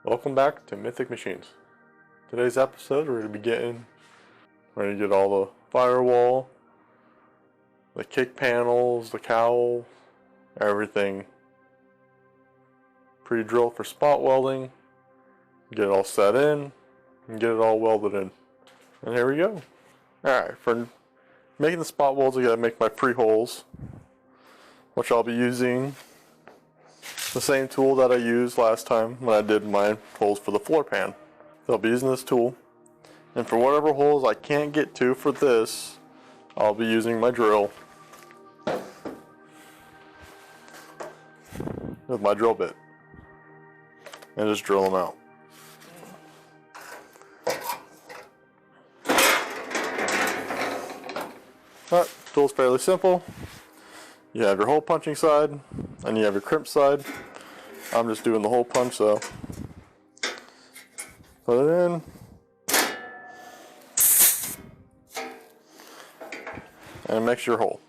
Welcome back to Mythic Machines. Today's episode we're going to be ready to get all the firewall, the kick panels, the cowl, everything pre-drilled for spot welding, get it all set in, and get it all welded in. And here we go. Alright, for making the spot welds I gotta make my pre-holes, which I'll be using the same tool that I used last time when I did my holes for the floor pan. I'll be using this tool, and for whatever holes I can't get to for this, I'll be using my drill with my drill bit and just drill them out. But tool's fairly simple. You have your hole punching side and you have your crimp side. I'm just doing the hole punch, so put it in and mix your hole.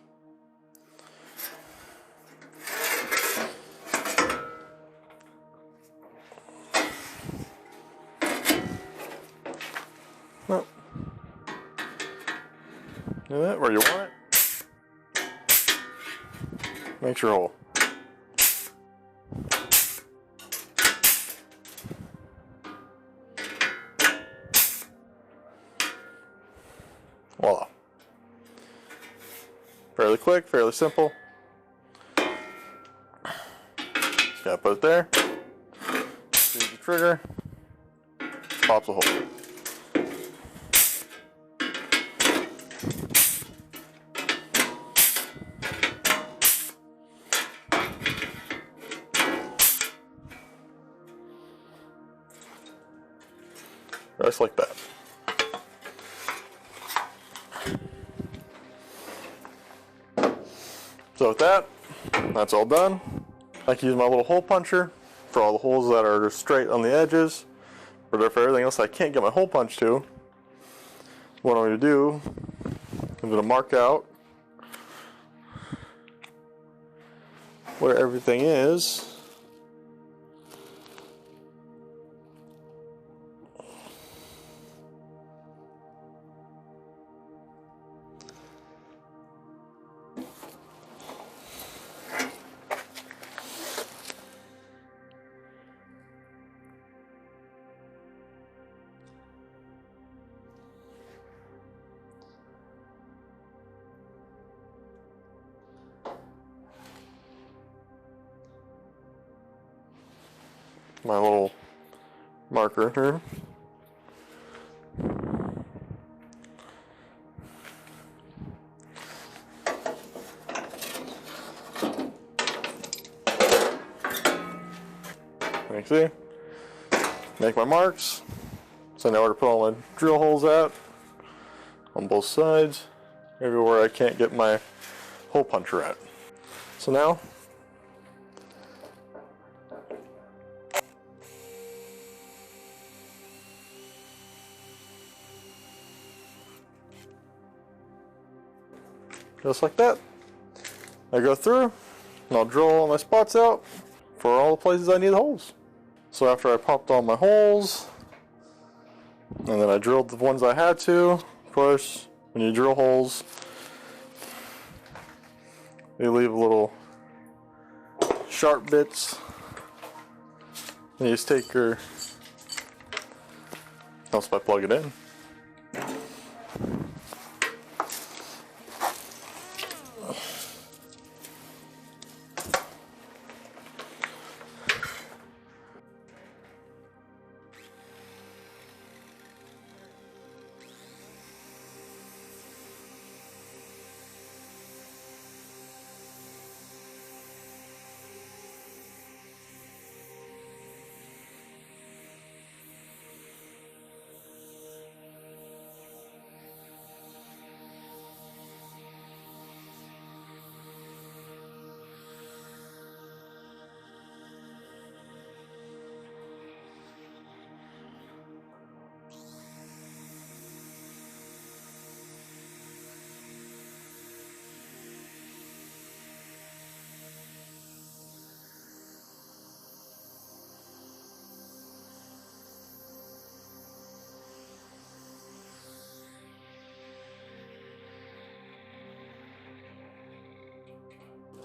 Oh. Do that where you want it. Make your hole. Voila. Fairly quick, fairly simple. Just gotta put it there. Use the trigger. Pops a hole. Just like that. So with that, that's all done. I can use my little hole puncher for all the holes that are straight on the edges. But for everything else I can't get my hole punch to, what I'm going to do, I'm going to mark out where everything is. My little marker here. You see? Make my marks. So I know where to put all my drill holes at on both sides, everywhere I can't get my hole puncher at. So now just like that, I go through and I'll drill all my spots out for all the places I need holes. So after I popped all my holes, and then I drilled the ones I had to, of course, when you drill holes, they leave little sharp bits. And you just take your, helps by plug it in.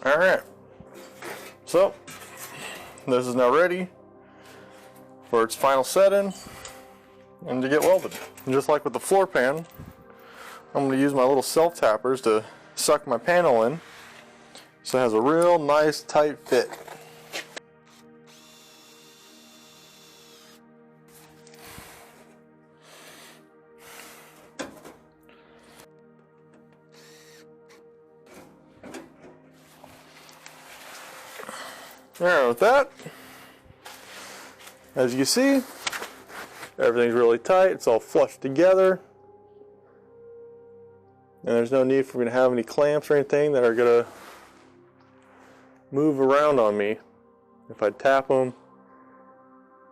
Alright, so this is now ready for its final setting and to get welded. And just like with the floor pan, I'm going to use my little self tappers to suck my panel in so it has a real nice tight fit. Alright, with that, as you can see, everything's really tight, it's all flushed together, and there's no need for me to have any clamps or anything that are going to move around on me. If I tap them,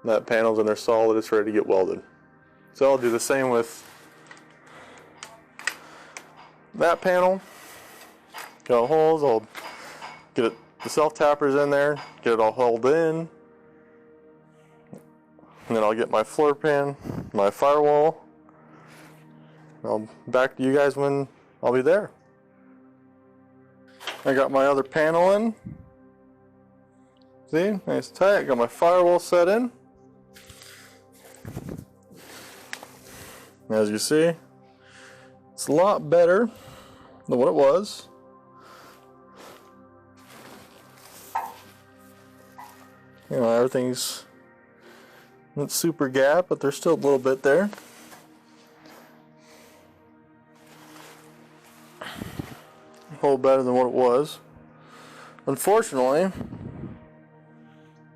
that panel's in there solid, it's ready to get welded. So I'll do the same with that panel. Got holes, I'll get the self tappers in there, get it all held in, and then I'll get my floor pan, my firewall. I'll back to you guys when I'll be there. I got my other panel in. See, nice tight. I got my firewall set in. As you see, it's a lot better than what it was. You know, everything's not super gap, but there's still a little bit there. A whole better than what it was. Unfortunately,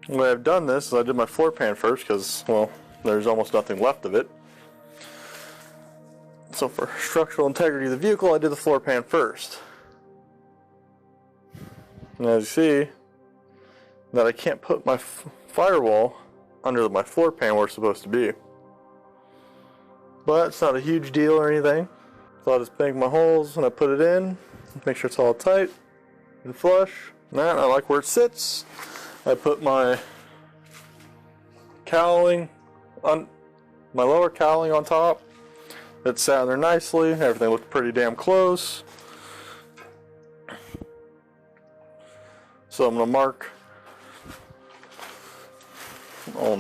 the way I've done this is I did my floor pan first because, well, there's almost nothing left of it. So for structural integrity of the vehicle, I did the floor pan first. And as you see, that I can't put my firewall under my floor pan where it's supposed to be. But it's not a huge deal or anything. So I'll just make my holes and I put it in, make sure it's all tight and flush. And I like where it sits. I put my cowling on my lower cowling on top. It sat in there nicely. Everything looked pretty damn close. So I'm gonna mark all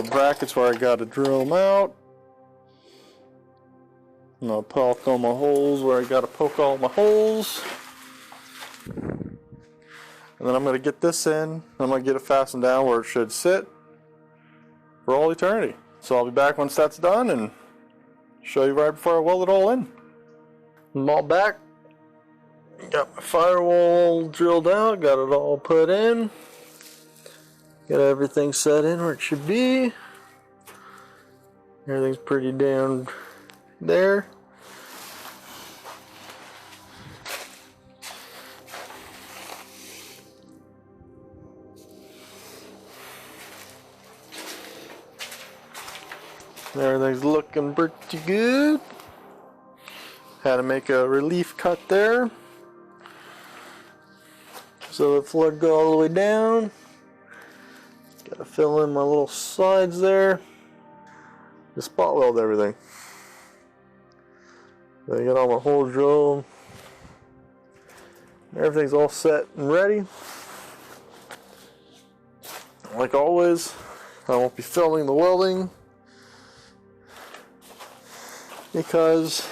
the brackets where I gotta drill them out. And I'll poke all my holes where I gotta poke all my holes. And then I'm gonna get this in. I'm gonna get it fastened down where it should sit for all eternity. So I'll be back once that's done and show you right before I weld it all in. I'm all back. Got my firewall drilled out, got it all put in. Got everything set in where it should be. Everything's pretty down there. Everything's looking pretty good. Had to make a relief cut there so the flood go all the way down. Gotta fill in my little sides there. Just spot weld everything. I got all my holes drilled. Everything's all set and ready. Like always, I won't be filming the welding because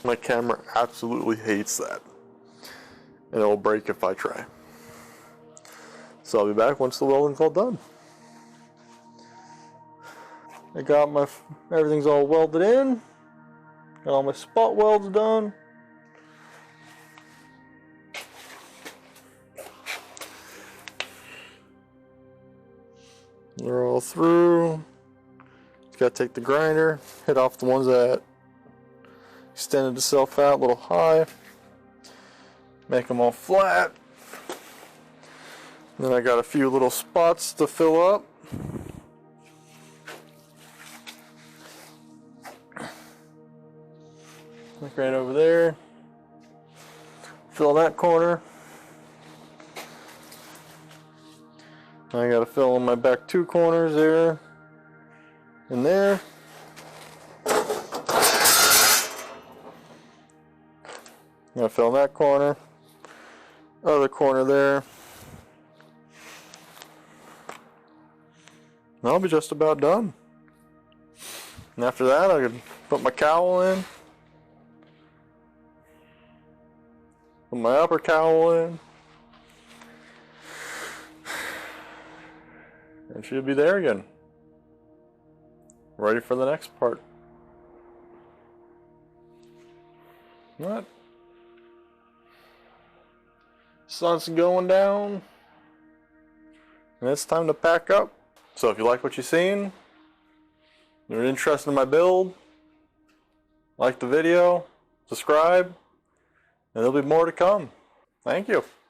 my camera absolutely hates that. And it will break if I try. So I'll be back once the welding's all done. I got everything's all welded in. Got all my spot welds done. They're all through. Just gotta take the grinder, hit off the ones that extended itself out a little high. Make them all flat. Then I got a few little spots to fill up. Like right over there. Fill that corner. I gotta fill in my back two corners there and there. I'm gonna fill in that corner, other corner there. And I'll be just about done. And after that, I can put my cowl in. Put my upper cowl in. And she'll be there again. Ready for the next part. What? Sun's going down. And it's time to pack up. So if you like what you've seen, you're interested in my build, like the video, subscribe, and there'll be more to come. Thank you.